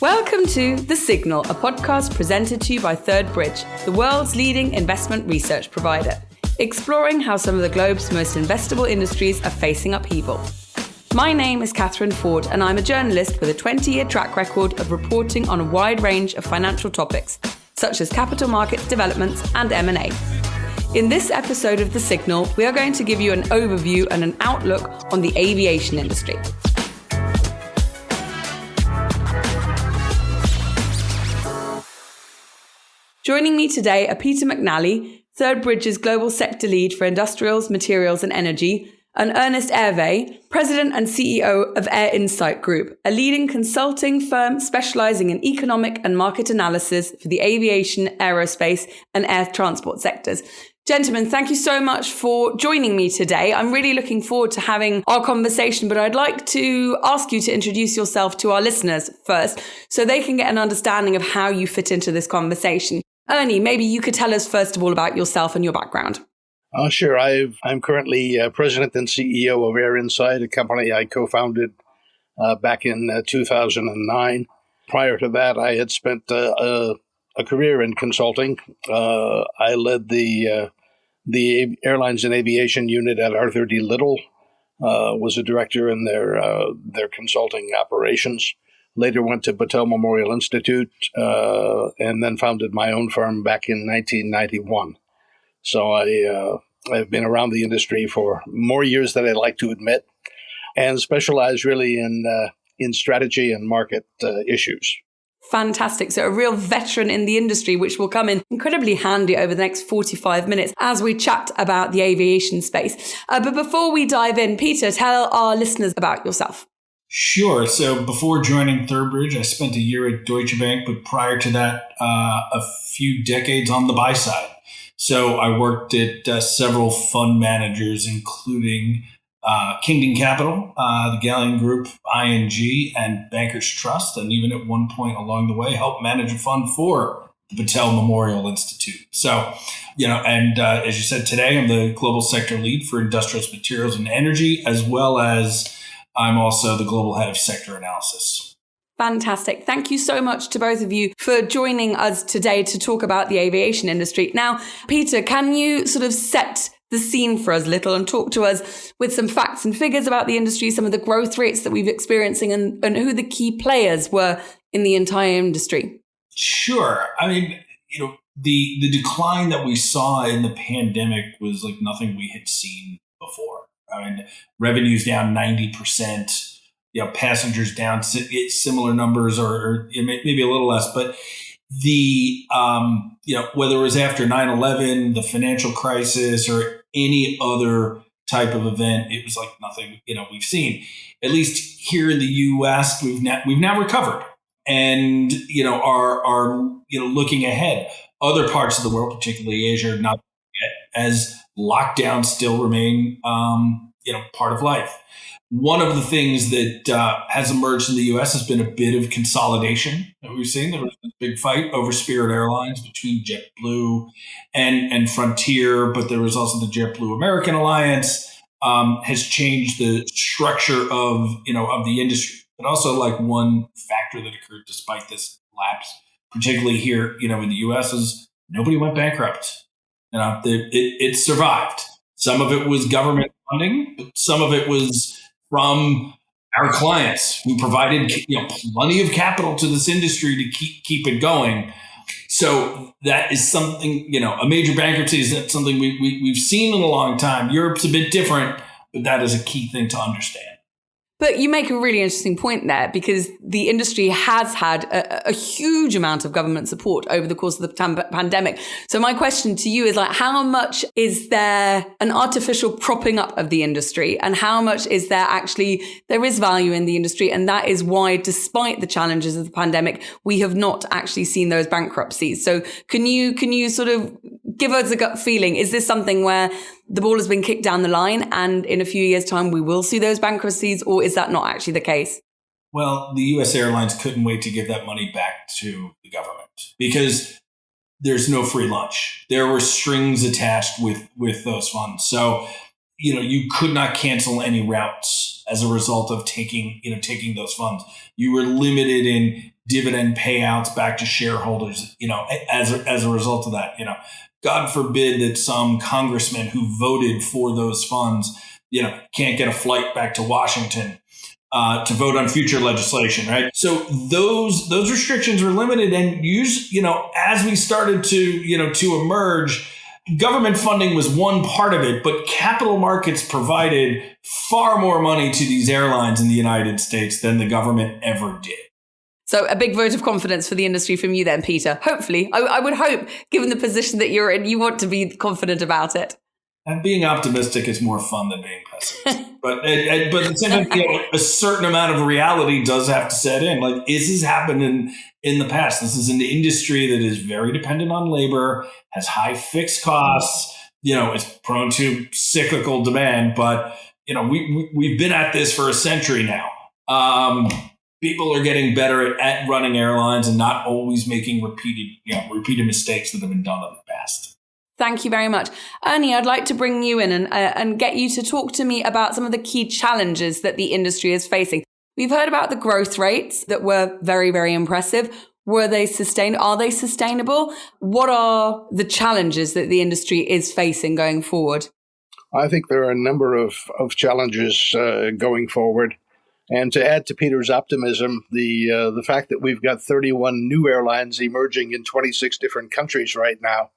Welcome to The Signal, a podcast presented to you by Third Bridge, the world's leading investment research provider, exploring how some of the globe's most investable industries are facing upheaval. My name is Catherine Ford, and I'm a journalist with a 20-year track record of reporting on a wide range of financial topics, such as capital markets developments and M&A. In this episode of The Signal, we are going to give you an overview and an outlook on the aviation industry. Joining me today are Peter McNally, Third Bridge's Global Sector Lead for Industrials, Materials and Energy, and Ernest Arvai, President and CEO of Arvai Group, a leading consulting firm specializing in economic and market analysis for the aviation, aerospace and air transport sectors. Gentlemen, thank you so much for joining me today. I'm really looking forward to having our conversation, but I'd like to ask you to introduce yourself to our listeners first so they can get an understanding of how you fit into this conversation. Ernie, maybe you could tell us first of all about yourself and your background. Sure. I'm currently president and CEO of Arvai, a company I co-founded back in 2009. Prior to that, I had spent a career in consulting. I led the airlines and aviation unit at Arthur D. Little, was a director in their consulting operations. Later went to Battelle Memorial Institute, and then founded my own firm back in 1991. So I've been around the industry for more years than I'd like to admit, and specialize really in strategy and market issues. Fantastic. So a real veteran in the industry, which will come in incredibly handy over the next 45 minutes as we chat about the aviation space. But before we dive in, Peter, tell our listeners about yourself. Sure. So before joining Third Bridge, I spent a year at Deutsche Bank, but prior to that, a few decades on the buy side. So I worked at several fund managers, including Kingdon Capital, the Galleon Group, ING, and Bankers Trust, and even at one point along the way, helped manage a fund for the Battelle Memorial Institute. So, as you said, today I'm the global sector lead for industrials, materials, and energy, as well as I'm also the global head of sector analysis. Fantastic. Thank you so much to both of you for joining us today to talk about the aviation industry. Now, Peter, can you sort of set the scene for us a little and talk to us with some facts and figures about the industry, some of the growth rates that we've experiencing and who the key players were in the entire industry? Sure. I mean, the decline that we saw in the pandemic was like nothing we had seen before. I mean, revenues down 90%, passengers down similar numbers or maybe a little less. But the, whether it was after 9/11, the financial crisis, or any other type of event, it was like nothing, we've seen. At least here in the U.S., we've now recovered and, are looking ahead. Other parts of the world, particularly Asia, are not yet, as lockdowns still remain, part of life. One of the things that has emerged in the U.S. has been a bit of consolidation that we've seen. There was a big fight over Spirit Airlines between JetBlue and Frontier, but there was also the JetBlue American Alliance has changed the structure of the industry. But also, like, one factor that occurred despite this lapse, particularly here, in the U.S., is nobody went bankrupt. It survived. Some of it was government funding, but some of it was from our clients who provided plenty of capital to this industry to keep it going. So that is something, a major bankruptcy is not something we've seen in a long time. Europe's a bit different, but that is a key thing to understand. But you make a really interesting point there, because the industry has had a huge amount of government support over the course of the pandemic. So my question to you is, like, how much is there an artificial propping up of the industry, and how much is there is value in the industry? And that is why, despite the challenges of the pandemic, we have not actually seen those bankruptcies. So can you sort of give us a gut feeling? Is this something where the ball has been kicked down the line and in a few years' time we will see those bankruptcies, or is that not actually the case? Well, the U.S. airlines couldn't wait to give that money back to the government because there's no free lunch. There were strings attached with those funds. So, you could not cancel any routes as a result of taking those funds. You were limited in dividend payouts back to shareholders, as a result of that. God forbid that some congressman who voted for those funds, can't get a flight back to Washington to vote on future legislation, right? So those restrictions were limited, and as we started to emerge, government funding was one part of it, but capital markets provided far more money to these airlines in the United States than the government ever did. So a big vote of confidence for the industry from you then, Peter. Hopefully, I would hope, given the position that you're in, you want to be confident about it. And being optimistic is more fun than being pessimistic. but at the same time, a certain amount of reality does have to set in. Like, this has happened in the past. This is an industry that is very dependent on labor, has high fixed costs, is prone to cyclical demand. But, we've been at this for a century now. People are getting better at running airlines and not always making repeated mistakes that have been done in the past. Thank you very much. Ernie, I'd like to bring you in and get you to talk to me about some of the key challenges that the industry is facing. We've heard about the growth rates that were very, very impressive. Were they sustained? Are they sustainable? What are the challenges that the industry is facing going forward? I think there are a number of challenges going forward. And to add to Peter's optimism, the fact that we've got 31 new airlines emerging in 26 different countries right now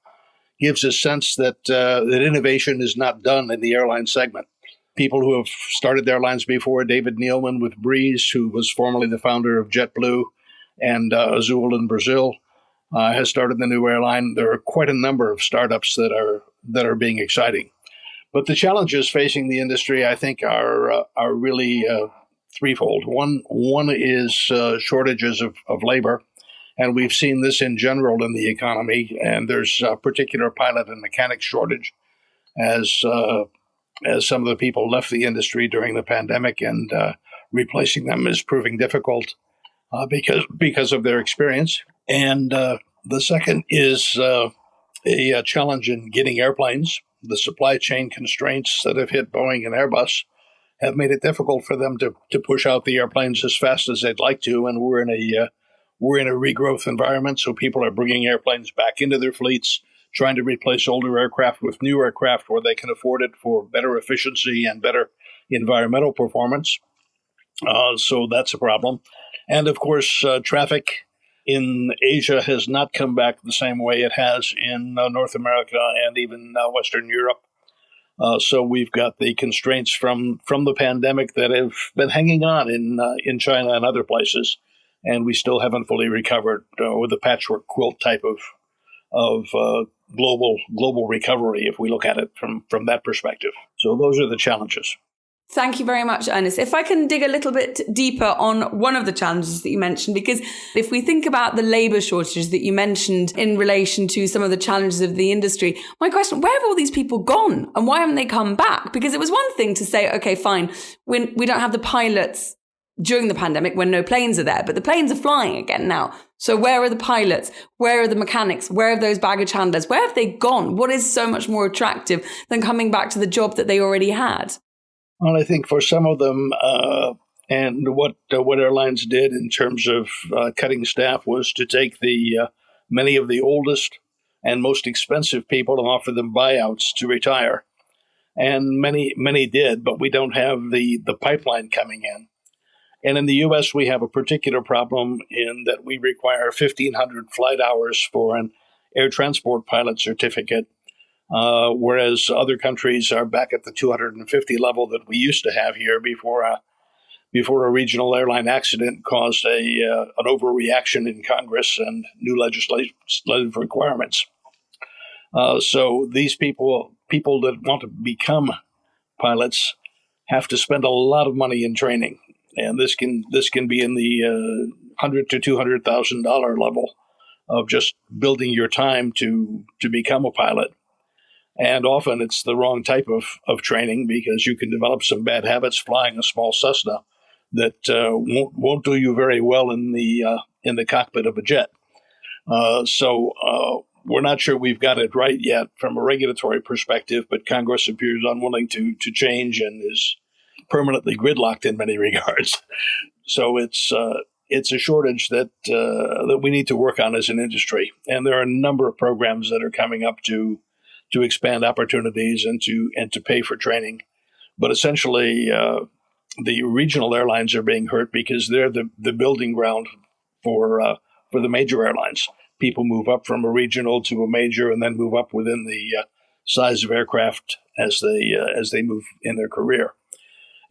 gives a sense that innovation is not done in the airline segment. People who have started airlines before, David Neilman with Breeze, who was formerly the founder of JetBlue, and Azul in Brazil, has started the new airline. There are quite a number of startups that are being exciting. But the challenges facing the industry, I think, are really threefold. One is shortages of labor. And we've seen this in general in the economy, and there's a particular pilot and mechanic shortage as some of the people left the industry during the pandemic, and replacing them is proving difficult because of their experience. And the second is a challenge in getting airplanes. The supply chain constraints that have hit Boeing and Airbus have made it difficult for them to push out the airplanes as fast as they'd like to, and we're in a regrowth environment, so people are bringing airplanes back into their fleets, trying to replace older aircraft with new aircraft where they can afford it for better efficiency and better environmental performance. So that's a problem. And of course, traffic in Asia has not come back the same way it has in North America and even Western Europe. So we've got the constraints from the pandemic that have been hanging on in China and other places. And we still haven't fully recovered with the patchwork quilt type of global recovery, if we look at it from that perspective. So those are the challenges. Thank you very much, Ernest. If I can dig a little bit deeper on one of the challenges that you mentioned, because if we think about the labour shortages that you mentioned in relation to some of the challenges of the industry, my question, where have all these people gone and why haven't they come back? Because it was one thing to say, okay, fine, when we don't have the pilots during the pandemic when no planes are there, but the planes are flying again now. So where are the pilots? Where are the mechanics? Where are those baggage handlers? Where have they gone? What is so much more attractive than coming back to the job that they already had? Well, I think for some of them, and what airlines did in terms of cutting staff was to take the many of the oldest and most expensive people and offer them buyouts to retire. And many did, but we don't have the pipeline coming in. And in the U.S., we have a particular problem in that we require 1,500 flight hours for an air transport pilot certificate, whereas other countries are back at the 250 level that we used to have here before a regional airline accident caused an overreaction in Congress and new legislative requirements. So these people that want to become pilots have to spend a lot of money in training. And this can be in the $100,000 to $200,000 level of just building your time to become a pilot. And often it's the wrong type of training because you can develop some bad habits flying a small Cessna that won't do you very well in the cockpit of a jet. So we're not sure we've got it right yet from a regulatory perspective, but Congress appears unwilling to change and is permanently gridlocked in many regards. So it's it's a shortage that we need to work on as an industry. And there are a number of programs that are coming up to expand opportunities and to pay for training. But essentially, the regional airlines are being hurt because they're the building ground for the major airlines. People move up from a regional to a major, and then move up within the size of aircraft as they move in their career.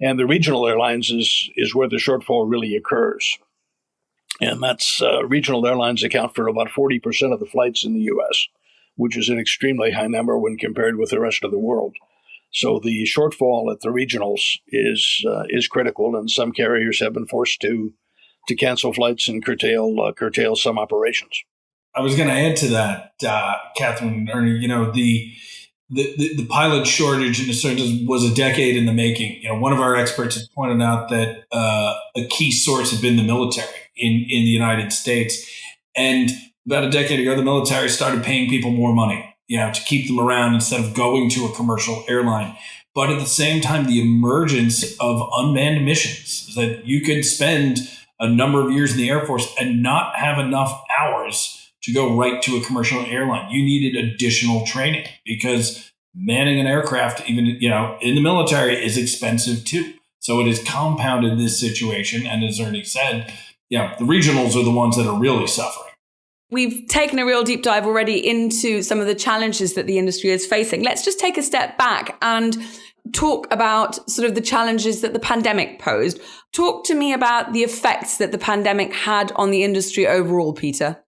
And the regional airlines is where the shortfall really occurs. And that's regional airlines account for about 40% of the flights in the U.S., which is an extremely high number when compared with the rest of the world. So the shortfall at the regionals is critical, and some carriers have been forced to cancel flights and curtail some operations. I was going to add to that, Catherine and Ernie. The pilot shortage in a certain was a decade in the making. One of our experts has pointed out that a key source had been the military in the United States, and about a decade ago, the military started paying people more money, to keep them around instead of going to a commercial airline. But at the same time, the emergence of unmanned missions, that you could spend a number of years in the Air Force and not have enough hours to go right to a commercial airline. You needed additional training because manning an aircraft, even in the military, is expensive too. So it has compounded this situation. And as Ernie said, the regionals are the ones that are really suffering. We've taken a real deep dive already into some of the challenges that the industry is facing. Let's just take a step back and talk about sort of the challenges that the pandemic posed. Talk to me about the effects that the pandemic had on the industry overall, Peter.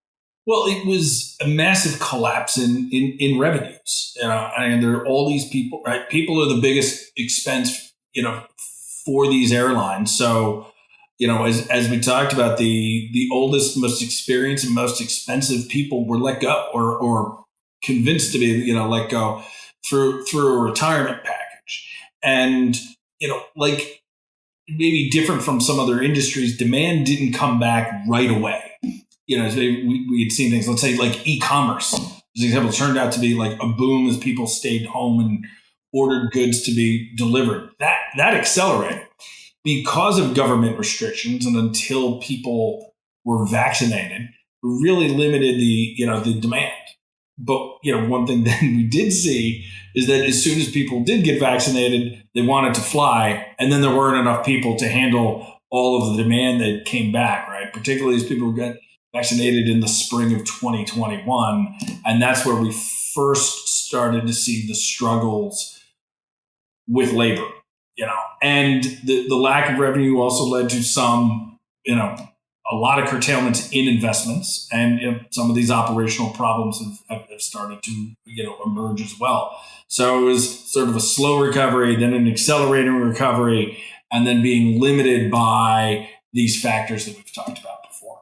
Well, it was a massive collapse in revenues, and there are all these people, right? People are the biggest expense, for these airlines. So, as we talked about, the oldest, most experienced, and most expensive people were let go or convinced to be, let go through a retirement package. And, like maybe different from some other industries, demand didn't come back right away. As we had seen things, let's say like e-commerce, as an example, turned out to be like a boom as people stayed home and ordered goods to be delivered. That accelerated because of government restrictions, and until people were vaccinated, really limited the demand. But one thing that we did see is that as soon as people did get vaccinated, they wanted to fly, and then there weren't enough people to handle all of the demand that came back, right? Particularly as people got vaccinated in the spring of 2021. And that's where we first started to see the struggles with labor, and the lack of revenue also led to some, a lot of curtailments in investments, and some of these operational problems have started to, emerge as well. So it was sort of a slow recovery, then an accelerating recovery, and then being limited by these factors that we've talked about before.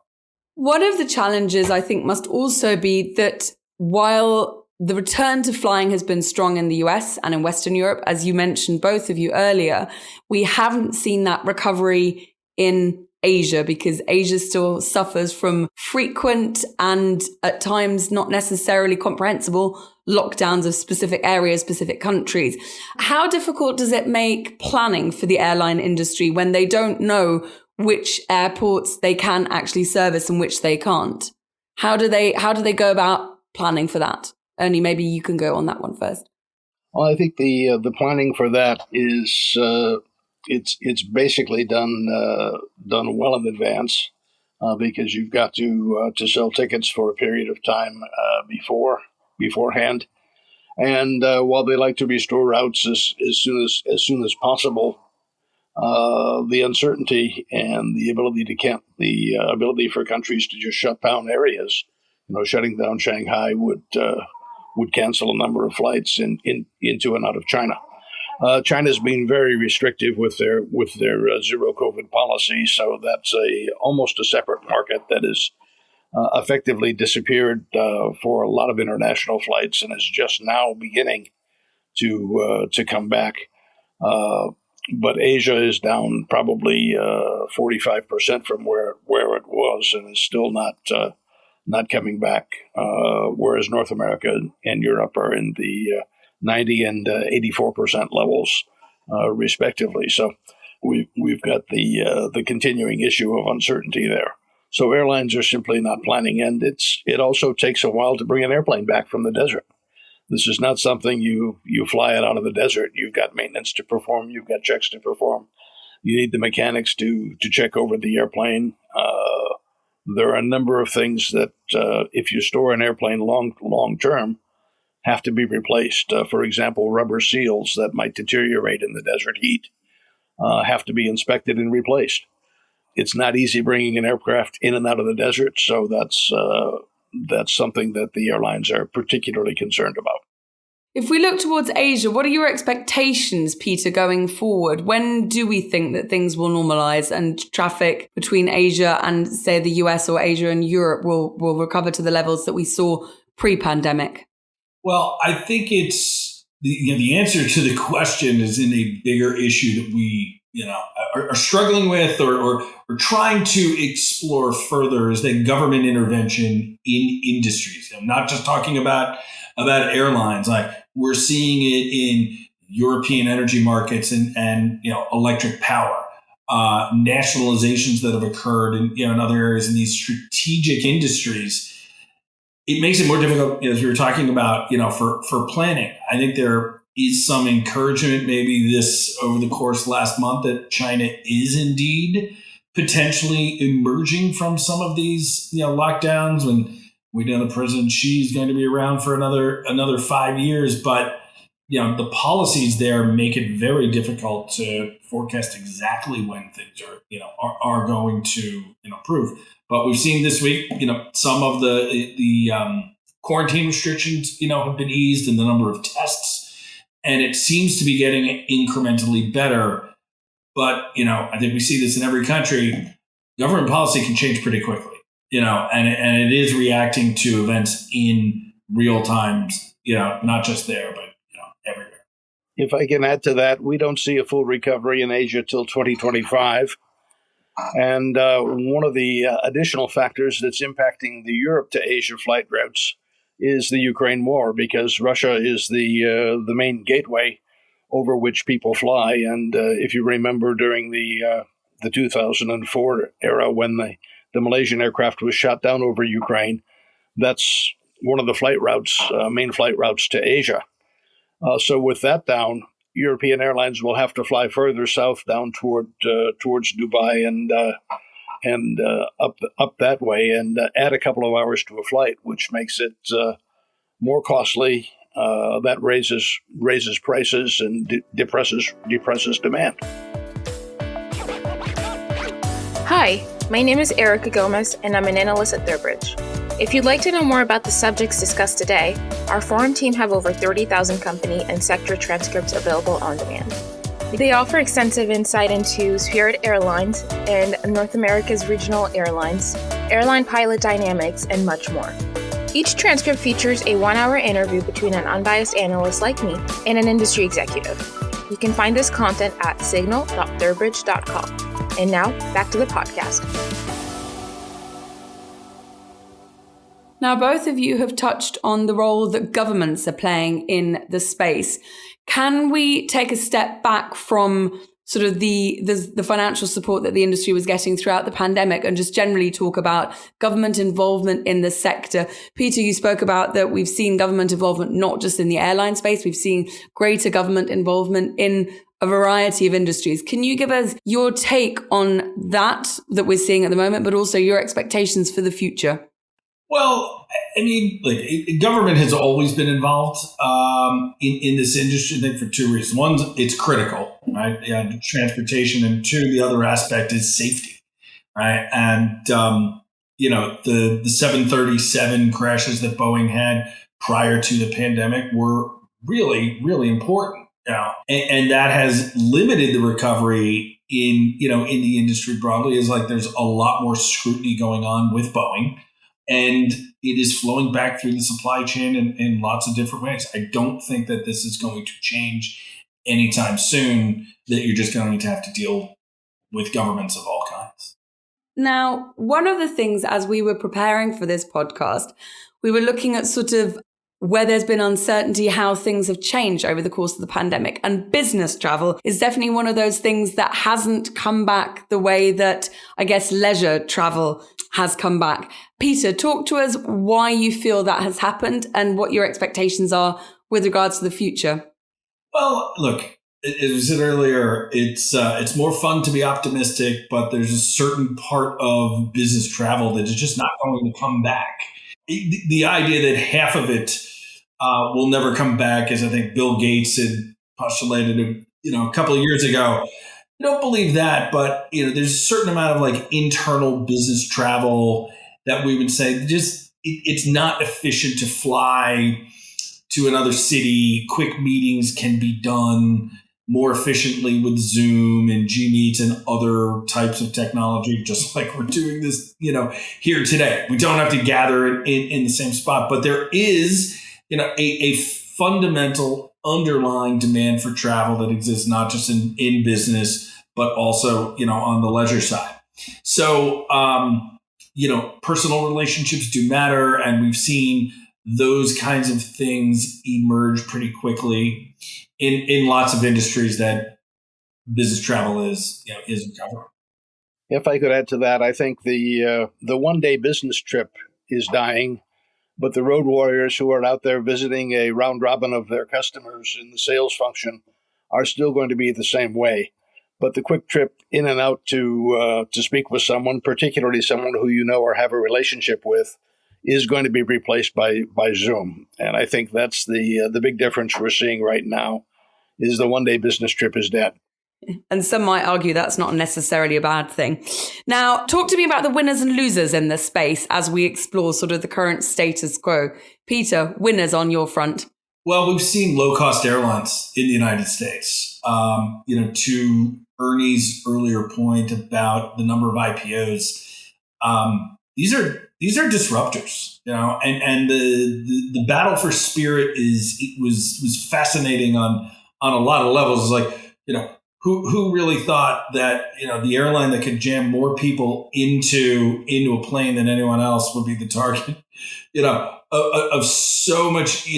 One of the challenges, I think, must also be that while the return to flying has been strong in the US and in Western Europe, as you mentioned, both of you earlier, we haven't seen that recovery in Asia, because Asia still suffers from frequent and at times not necessarily comprehensible lockdowns of specific areas, specific countries. How difficult does it make planning for the airline industry when they don't know which airports they can actually service and which they can't? How do they go about planning for that? Ernie, maybe you can go on that one first. Well, I think the planning for that is it's basically done well in advance, because you've got to sell tickets for a period of time beforehand, and while they like to restore routes as soon as possible, the uncertainty and the ability for countries to just shut down areas, shutting down Shanghai would cancel a number of flights into and out of China. China's been very restrictive with their zero COVID policy, so that's almost a separate market that is effectively disappeared for a lot of international flights, and is just now beginning to come back. But Asia is down probably 45% from where it was, and is still not coming back. Whereas North America and Europe are in the 90 and 84% levels, respectively. So we've got the continuing issue of uncertainty there. So airlines are simply not planning, and it also takes a while to bring an airplane back from the desert. This is not something you fly it out of the desert. You've got maintenance to perform. You've got checks to perform. You need the mechanics to check over the airplane. There are a number of things that, if you store an airplane long term, have to be replaced. For example, rubber seals that might deteriorate in the desert heat have to be inspected and replaced. It's not easy bringing an aircraft in and out of the desert, so that's something that the airlines are particularly concerned about. If we look towards Asia, what are your expectations, Peter, going forward? When do we think that things will normalize and traffic between Asia and, say, the US or Asia and Europe will recover to the levels that we saw pre-pandemic? Well, I think it's the answer to the question is in a bigger issue that we are struggling with or trying to explore further is that government intervention in industries. I'm not just talking about airlines. Like we're seeing it in European energy markets and electric power, nationalizations that have occurred in other areas in these strategic industries. It makes it more difficult, as we were talking about, for planning. I think there is some encouragement maybe this over the course last month that China is indeed potentially emerging from some of these lockdowns. When we know the President Xi is going to be around for another 5 years, but the policies there make it very difficult to forecast exactly when things are going to improve. But we've seen this week, some of the quarantine restrictions, have been eased in the number of tests, and it seems to be getting incrementally better. But I think we see this in every country. Government policy can change pretty quickly, and it is reacting to events in real time, not just there, but everywhere. If I can add to that, we don't see a full recovery in Asia till 2025. And one of the additional factors that's impacting the Europe to Asia flight routes is the Ukraine war, because Russia is the main gateway over which people fly. And if you remember during the 2004 era, when the Malaysian aircraft was shot down over Ukraine, that's one of the flight routes, main flight routes to Asia. So with that down, European airlines will have to fly further south down towards Dubai and up that way, and add a couple of hours to a flight, which makes it more costly. That raises prices and depresses demand. Hi, my name is Erica Gomez, and I'm an analyst at Thurbridge. If you'd like to know more about the subjects discussed today, our forum team have over 30,000 company and sector transcripts available on demand. They offer extensive insight into Spirit Airlines and North America's regional airlines, airline pilot dynamics, and much more. Each transcript features a 1-hour interview between an unbiased analyst like me and an industry executive. You can find this content at signal.thurbridge.com. And now, back to the podcast. Now, both of you have touched on the role that governments are playing in the space. Can we take a step back from sort of the financial support that the industry was getting throughout the pandemic and just generally talk about government involvement in the sector? Peter, you spoke about that we've seen government involvement not just in the airline space, we've seen greater government involvement in a variety of industries. Can you give us your take on that we're seeing at the moment, but also your expectations for the future? Well, I mean, government has always been involved in this industry, I think, for two reasons. One, it's critical, right? Transportation, and two, the other aspect is safety, right? And the 737 crashes that Boeing had prior to the pandemic were really, really important, and that has limited the recovery in the industry broadly. Is like there's a lot more scrutiny going on with Boeing. And it is flowing back through the supply chain in lots of different ways. I don't think that this is going to change anytime soon, that you're just going to have to deal with governments of all kinds. Now, one of the things as we were preparing for this podcast, we were looking at sort of where there's been uncertainty, how things have changed over the course of the pandemic. And business travel is definitely one of those things that hasn't come back the way that, I guess, leisure travel has come back. Peter, talk to us why you feel that has happened and what your expectations are with regards to the future. Well, look, as we said earlier, it's more fun to be optimistic, but there's a certain part of business travel that is just not going to come back. The idea that half of it will never come back, as I think Bill Gates had postulated, a couple of years ago. I don't believe that, but there's a certain amount of like internal business travel that we would say just it's not efficient to fly to another city. Quick meetings can be done more efficiently with Zoom and G-Meets and other types of technology, just like we're doing this, here today. We don't have to gather in the same spot, but there is, a fundamental underlying demand for travel that exists not just in business, but also, on the leisure side. So, personal relationships do matter, and we've seen those kinds of things emerge pretty quickly in lots of industries that business travel is covering. If I could add to that, I think the one-day business trip is dying, but the road warriors who are out there visiting a round robin of their customers in the sales function are still going to be the same way. But the quick trip in and out to speak with someone, particularly someone who or have a relationship with, is going to be replaced by Zoom. And I think that's the big difference we're seeing right now is the one-day business trip is dead. And some might argue that's not necessarily a bad thing. Now, talk to me about the winners and losers in this space as we explore sort of the current status quo. Peter, winners on your front. Well, we've seen low-cost airlines in the United States. To Ernie's earlier point about the number of IPOs, these are disruptors, and the battle for Spirit was fascinating on a lot of levels. It's like, who really thought that, the airline that could jam more people into a plane than anyone else would be the target, of so much,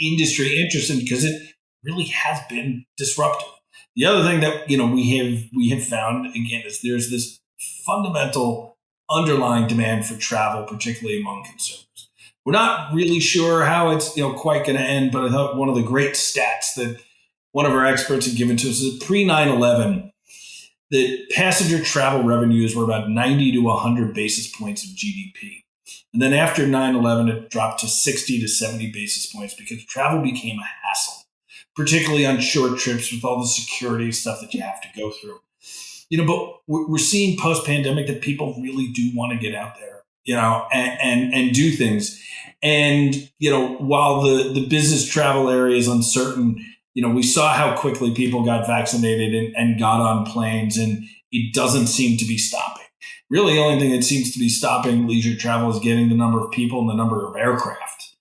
industry interest in, because it really has been disruptive. The other thing that, we have found again is there's this fundamental underlying demand for travel, particularly among consumers. We're not really sure how it's quite going to end, but I thought one of the great stats that one of our experts had given to us is that pre 9/11, that passenger travel revenues were about 90 to 100 basis points of GDP. And then after 9/11, it dropped to 60 to 70 basis points because travel became a hassle, particularly on short trips with all the security stuff that you have to go through. But we're seeing post-pandemic that people really do want to get out there, and do things. And, while the business travel area is uncertain, we saw how quickly people got vaccinated and got on planes, and it doesn't seem to be stopping. Really, the only thing that seems to be stopping leisure travel is getting the number of people and the number of aircraft,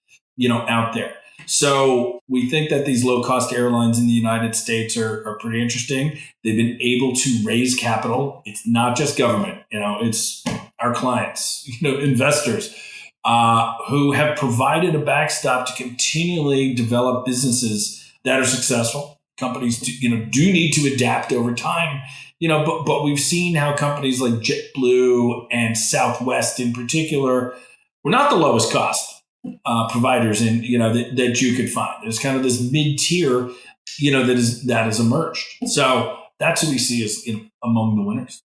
out there. So we think that these low-cost airlines in the United States are pretty interesting. They've been able to raise capital. It's not just government, it's our clients, investors who have provided a backstop to continually develop businesses that are successful. Companies do need to adapt over time, but we've seen how companies like JetBlue and Southwest in particular were not the lowest cost providers that you could find. There's kind of this mid-tier, that has emerged. So that's who we see as among the winners.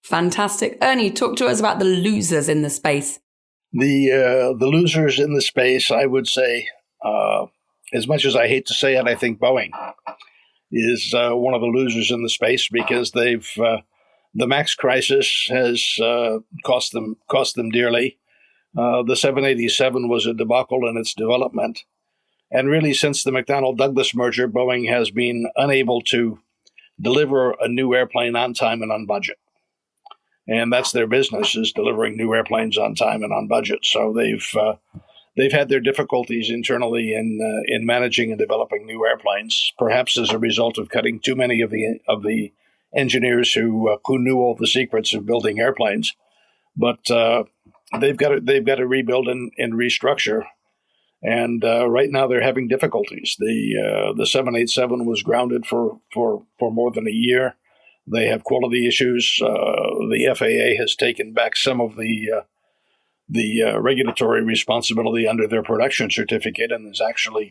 Fantastic. Ernie, talk to us about the losers in the space. The losers in the space, I would say, as much as I hate to say it, I think Boeing is one of the losers in the space because the MAX crisis has cost them dearly. The 787 was a debacle in its development. And really, since the McDonnell-Douglas merger, Boeing has been unable to deliver a new airplane on time and on budget. And that's their business, is delivering new airplanes on time and on budget. So they've had their difficulties internally in managing and developing new airplanes, perhaps as a result of cutting too many of the engineers who knew all the secrets of building airplanes. But they've got to rebuild and restructure. And right now they're having difficulties. The 787 was grounded for more than a year. They have quality issues. The FAA has taken back some of the regulatory responsibility under their production certificate and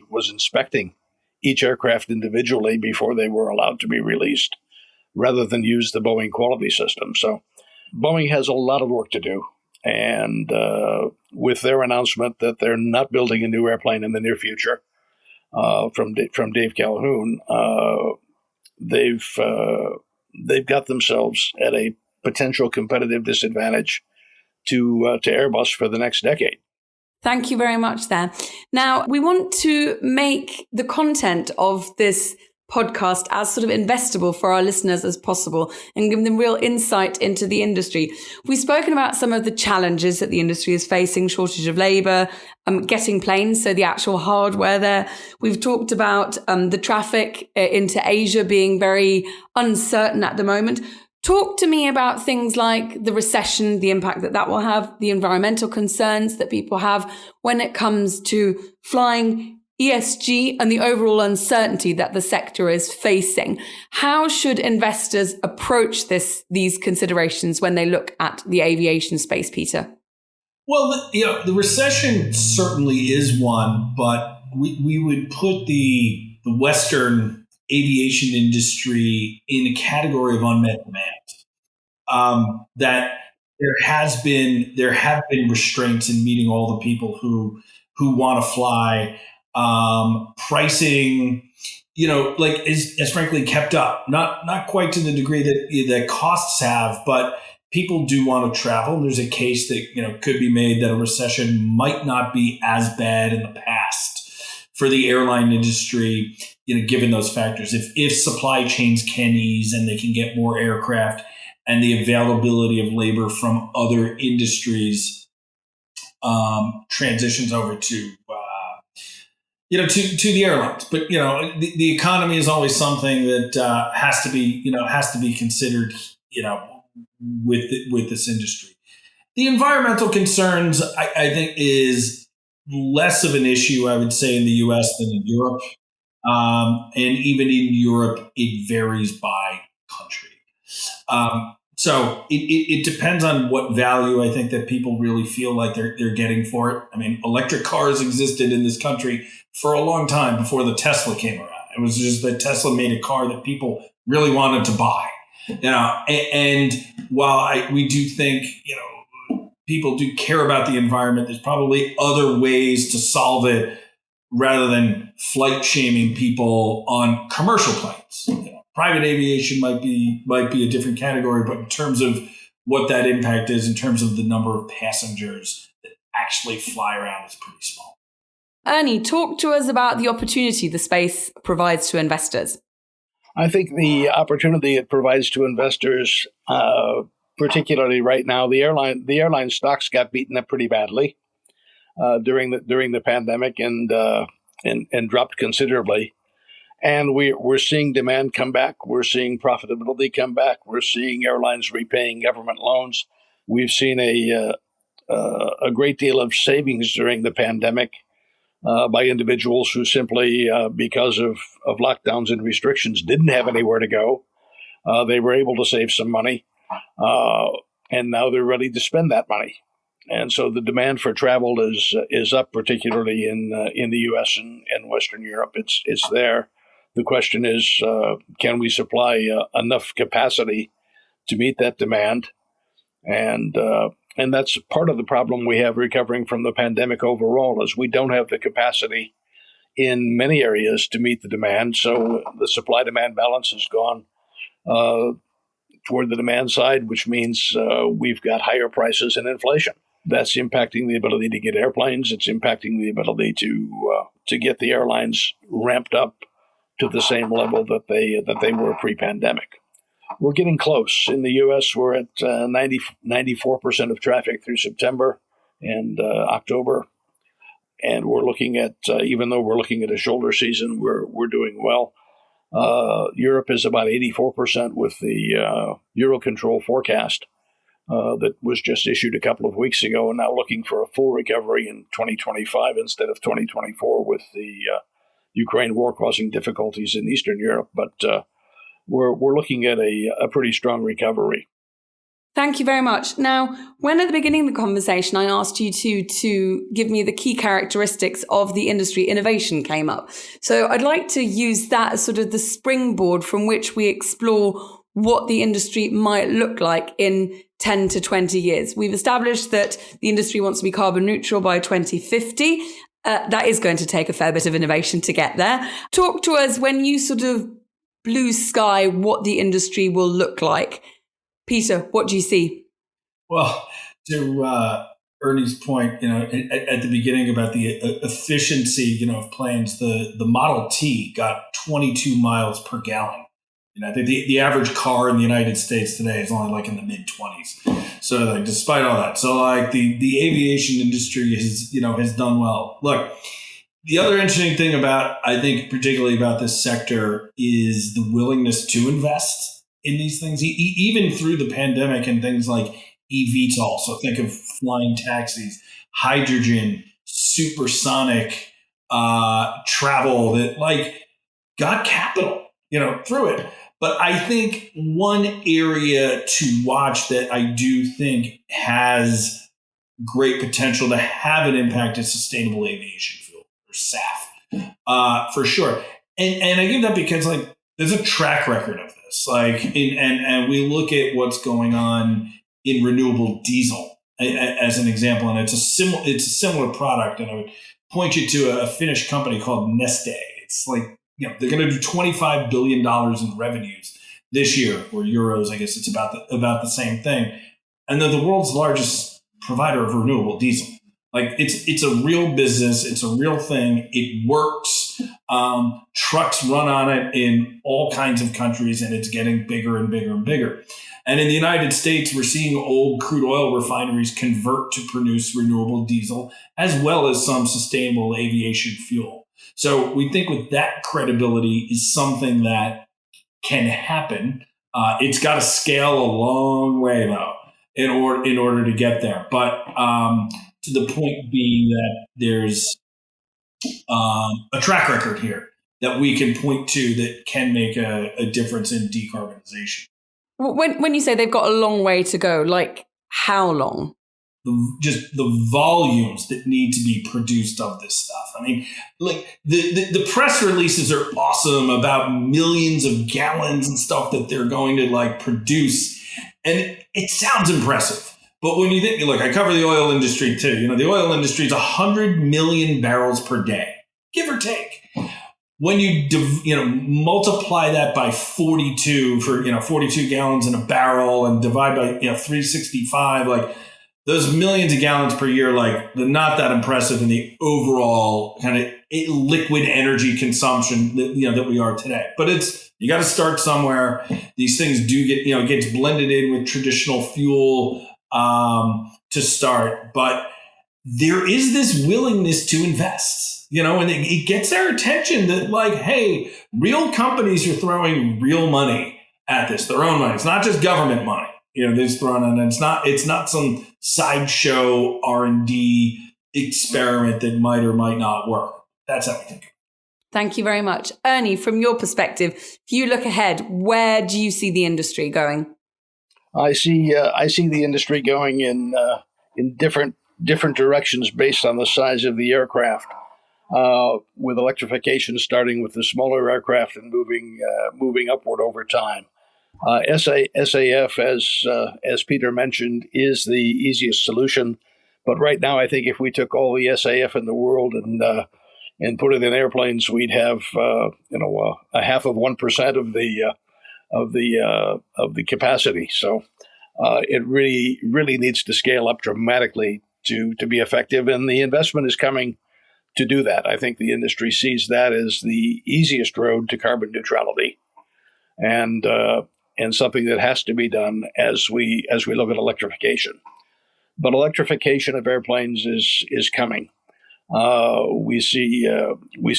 was inspecting each aircraft individually before they were allowed to be released, rather than use the Boeing quality system. So Boeing has a lot of work to do. And with their announcement that they're not building a new airplane in the near future, from Dave Calhoun, they've got themselves at a potential competitive disadvantage to Airbus for the next decade. Thank you very much there. Now, we want to make the content of this podcast as sort of investable for our listeners as possible and give them real insight into the industry. We've spoken about some of the challenges that the industry is facing, shortage of labor, getting planes, so the actual hardware there. We've talked about the traffic into Asia being very uncertain at the moment. Talk to me about things like the recession, the impact that will have, the environmental concerns that people have when it comes to flying, ESG, and the overall uncertainty that the sector is facing. How should investors approach these considerations when they look at the aviation space, Peter? Well, the recession certainly is one, but we would put the Western aviation industry in a category of unmet demand. That there have been restraints in meeting all the people who want to fly. Pricing, is frankly kept up, not quite to the degree that costs have, but people do want to travel. And there's a case that, could be made that a recession might not be as bad in the past for the airline industry, given those factors. If supply chains can ease and they can get more aircraft and the availability of labor from other industries transitions over to the airlines. But, the economy is always something that has to be considered, with this industry. The environmental concerns, I think, is less of an issue, I would say, in the U.S. than in Europe. And even in Europe, it varies by country. So it depends on what value I think that people really feel like they're getting for it. I mean, electric cars existed in this country for a long time before the Tesla came around. It was just that Tesla made a car that people really wanted to buy. And while we do think, people do care about the environment, there's probably other ways to solve it rather than flight shaming people on commercial planes. Private aviation might be a different category, but in terms of what that impact is, in terms of the number of passengers that actually fly around, is pretty small. Ernie, talk to us about the opportunity the space provides to investors. I think the opportunity it provides to investors, particularly right now, the airline stocks got beaten up pretty badly during the pandemic and dropped considerably. And we're seeing demand come back. We're seeing profitability come back. We're seeing airlines repaying government loans. We've seen a great deal of savings during the pandemic by individuals who simply, because of lockdowns and restrictions, didn't have anywhere to go. They were able to save some money, and now they're ready to spend that money. And so the demand for travel is up, particularly in the U.S. and Western Europe. It's there. The question is, can we supply enough capacity to meet that demand? And that's part of the problem we have recovering from the pandemic overall, is we don't have the capacity in many areas to meet the demand. So the supply-demand balance has gone toward the demand side, which means we've got higher prices and inflation. That's impacting the ability to get airplanes. It's impacting the ability to get the airlines ramped up to the same level that they were pre-pandemic. We're getting close. In the U.S., we're at 94% of traffic through September and October, and we're looking at even though we're looking at a shoulder season, we're doing well. Europe is about 84% with the Eurocontrol forecast. that was just issued a couple of weeks ago, and now looking for a full recovery in 2025 instead of 2024 with the Ukraine war causing difficulties in Eastern Europe. But we're looking at a pretty strong recovery. Thank you very much. Now, when at the beginning of the conversation, I asked you to give me the key characteristics of the industry, innovation came up. So I'd like to use that as sort of the springboard from which we explore what the industry might look like in 10 to 20 years. We've established that the industry wants to be carbon neutral by 2050. That is going to take a fair bit of innovation to get there. Talk to us when you sort of blue sky what the industry will look like. Peter, what do you see? Well, to Ernie's point, at the beginning about the efficiency, of planes, the Model T got 22 miles per gallon. I think the average car in the United States today is only like in the mid 20s. So like, despite all that, so like the aviation industry has done well. Look, the other interesting thing I think particularly about this sector is the willingness to invest in these things, even through the pandemic and things like eVTOL. So think of flying taxis, hydrogen, supersonic travel that like got capital, through it. But I think one area to watch that I do think has great potential to have an impact is sustainable aviation fuel, or SAF, for sure. And I give that because like there's a track record of this, and we look at what's going on in renewable diesel as an example, and it's a similar product. And I would point you to a Finnish company called Neste. It's like, they're going to do $25 billion in revenues this year, or euros. I guess it's about the same thing. And they're the world's largest provider of renewable diesel. Like it's a real business. It's a real thing. It works. Trucks run on it in all kinds of countries, and it's getting bigger and bigger and bigger. And in the United States, we're seeing old crude oil refineries convert to produce renewable diesel, as well as some sustainable aviation fuel. So we think with that credibility is something that can happen. It's got to scale a long way, though, in order to get there. But to the point being that there's a track record here that we can point to that can make a difference in decarbonization. When you say they've got a long way to go, like how long? Just the volumes that need to be produced of this stuff. I mean, like the press releases are awesome about millions of gallons and stuff that they're going to like produce. And it sounds impressive. But when you think, look, I cover the oil industry too. The oil industry is 100 million barrels per day, give or take. When you multiply that by 42 for 42 gallons in a barrel and divide by 365, like those millions of gallons per year, like they're not that impressive in the overall kind of liquid energy consumption that we are today. But you got to start somewhere. These things do get gets blended in with traditional fuel to start, but there is this willingness to invest, and it gets their attention that like, hey, real companies are throwing real money at this, their own money. It's not just government money. They're throwing in, and it's not some sideshow R&D experiment that might or might not work. That's how we think. Thank you very much. Ernie, from your perspective, if you look ahead, where do you see the industry going? I see the industry going in different directions based on the size of the aircraft. With electrification starting with the smaller aircraft and moving upward over time. SAF, as Peter mentioned, is the easiest solution. But right now, I think if we took all the SAF in the world and put it in airplanes, we'd have a half of 1% of the capacity. So it really needs to scale up dramatically to be effective, and the investment is coming to do that. I think the industry sees that as the easiest road to carbon neutrality, and something that has to be done as we look at electrification. But electrification of airplanes is coming. We see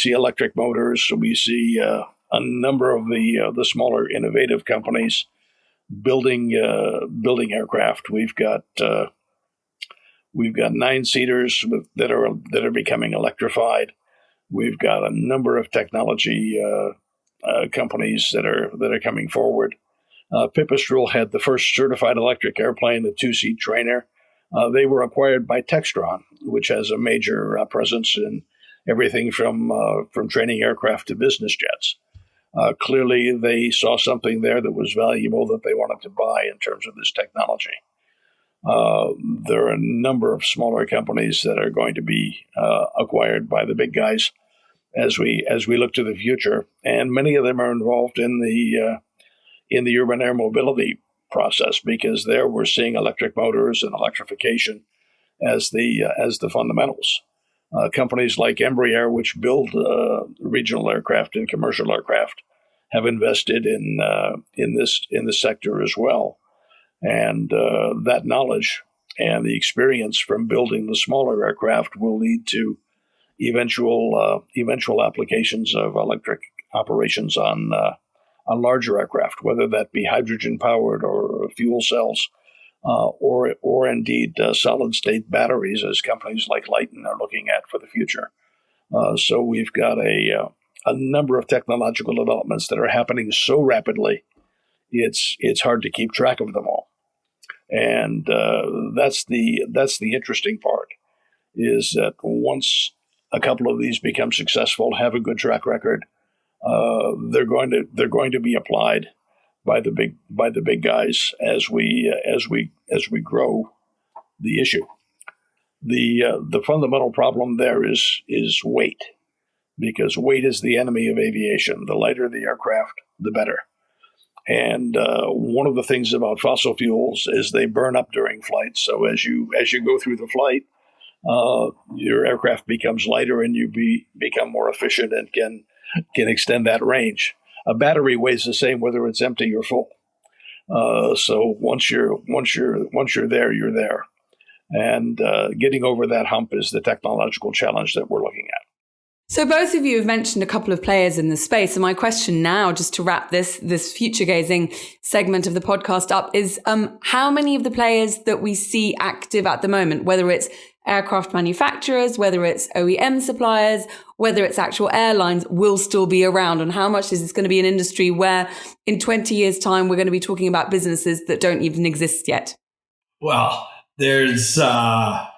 electric motors. We see a number of the smaller innovative companies building aircraft. We've got 9-seaters that are becoming electrified. We've got a number of technology companies that are coming forward. Pipistrel had the first certified electric airplane, the 2-seat trainer. They were acquired by Textron, which has a major presence in everything from training aircraft to business jets. Clearly, they saw something there that was valuable that they wanted to buy in terms of this technology. There are a number of smaller companies that are going to be acquired by the big guys as we look to the future, and many of them are involved in the urban air mobility process, because there we're seeing electric motors and electrification as the fundamentals. Companies like Embraer, which build regional aircraft and commercial aircraft, have invested in this sector as well, and that knowledge and the experience from building the smaller aircraft will lead to eventual applications of electric operations on larger aircraft, whether that be hydrogen powered or fuel cells, or indeed solid state batteries, as companies like Lighton are looking at for the future. So we've got a number of technological developments that are happening so rapidly, it's hard to keep track of them all. And that's the interesting part, is that once a couple of these become successful, have a good track record, they're going to be applied by the big guys as we grow the issue. The fundamental problem there is weight, because weight is the enemy of aviation. The lighter the aircraft, the better. And one of the things about fossil fuels is they burn up during flight. So as you go through the flight, your aircraft becomes lighter and you become more efficient and can extend that range. A battery weighs the same whether it's empty or full. So once you're there, you're there. And getting over that hump is the technological challenge that we're looking at. So both of you have mentioned a couple of players in the space. And my question now, just to wrap this future-gazing segment of the podcast up, is how many of the players that we see active at the moment, whether it's aircraft manufacturers, whether it's OEM suppliers, whether it's actual airlines, will still be around? And how much is this going to be an industry where in 20 years' time, we're going to be talking about businesses that don't even exist yet? Well, there's, I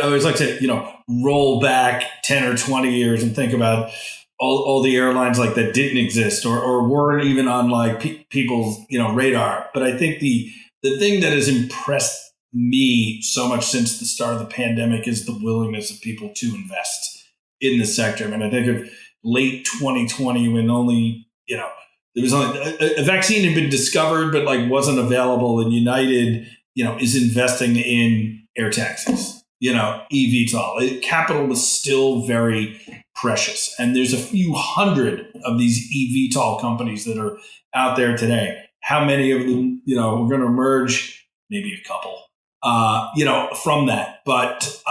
always like to, roll back 10 or 20 years and think about all the airlines like that didn't exist or weren't even on like people's, radar. But I think the thing that has impressed me so much since the start of the pandemic is the willingness of people to invest in the sector. I mean, I think of late 2020 when only, there was only a vaccine had been discovered, but like wasn't available, and United, is investing in air taxis, eVTOL. Capital was still very precious. And there's a few hundred of these eVTOL companies that are out there today. How many of them, we're going to emerge? Maybe a couple, from that. But,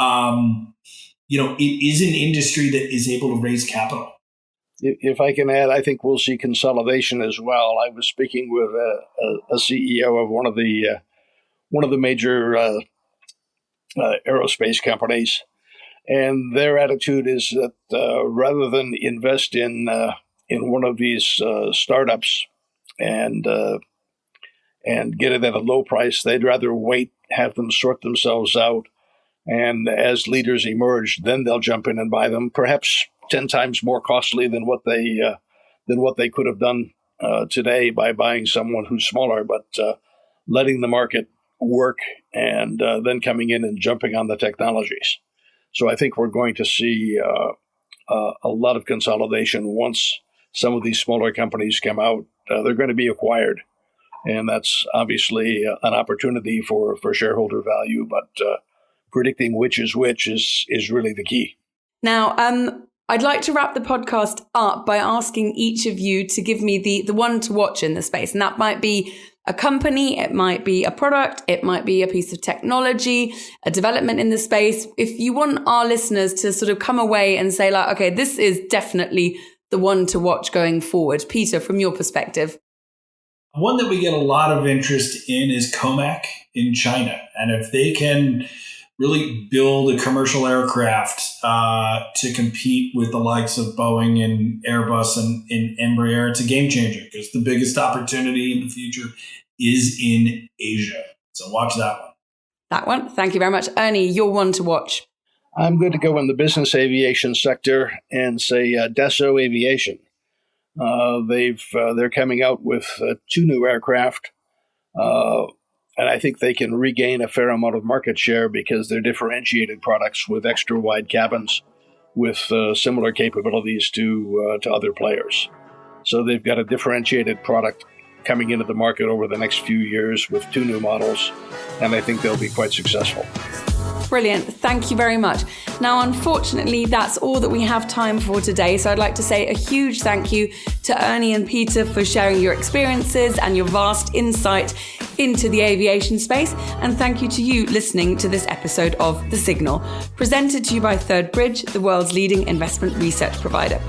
it is an industry that is able to raise capital. If I can add, I think we'll see consolidation as well. I was speaking with a CEO of one of the major aerospace companies, and their attitude is that rather than invest in one of these startups and get it at a low price, they'd rather wait, have them sort themselves out, and as leaders emerge, then they'll jump in and buy them, perhaps 10 times more costly than what they could have done today by buying someone who's smaller, but letting the market work and then coming in and jumping on the technologies. So I think we're going to see a lot of consolidation once some of these smaller companies come out. They're going to be acquired, and that's obviously an opportunity for shareholder value, but predicting which is really the key. Now, I'd like to wrap the podcast up by asking each of you to give me the one to watch in the space. And that might be a company, it might be a product, it might be a piece of technology, a development in the space. If you want our listeners to sort of come away and say like, okay, this is definitely the one to watch going forward. Peter, from your perspective. One that we get a lot of interest in is Comac in China. And if they can really build a commercial aircraft to compete with the likes of Boeing and Airbus and Embraer, it's a game changer because the biggest opportunity in the future is in Asia. So watch that one. That one. Thank you very much. Ernie, you're one to watch. I'm going to go in the business aviation sector and say Dassault Aviation. They're coming out with 2 new aircraft, and I think they can regain a fair amount of market share because they're differentiated products with extra wide cabins with similar capabilities to other players. So they've got a differentiated product coming into the market over the next few years with 2 new models, and I think they'll be quite successful. Brilliant. Thank you very much. Now, unfortunately, that's all that we have time for today. So I'd like to say a huge thank you to Ernie and Peter for sharing your experiences and your vast insight into the aviation space. And thank you to you listening to this episode of The Signal, presented to you by Third Bridge, the world's leading investment research provider.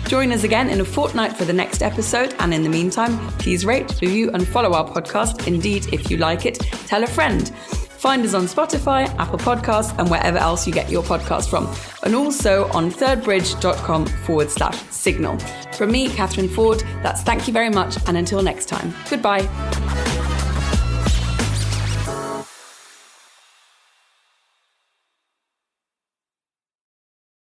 Join us again in a fortnight for the next episode. And in the meantime, please rate, review, and follow our podcast. Indeed, if you like it, tell a friend. Find us on Spotify, Apple Podcasts, and wherever else you get your podcast from. And also on thirdbridge.com/signal. From me, Catherine Ford, that's thank you very much. And until next time, goodbye.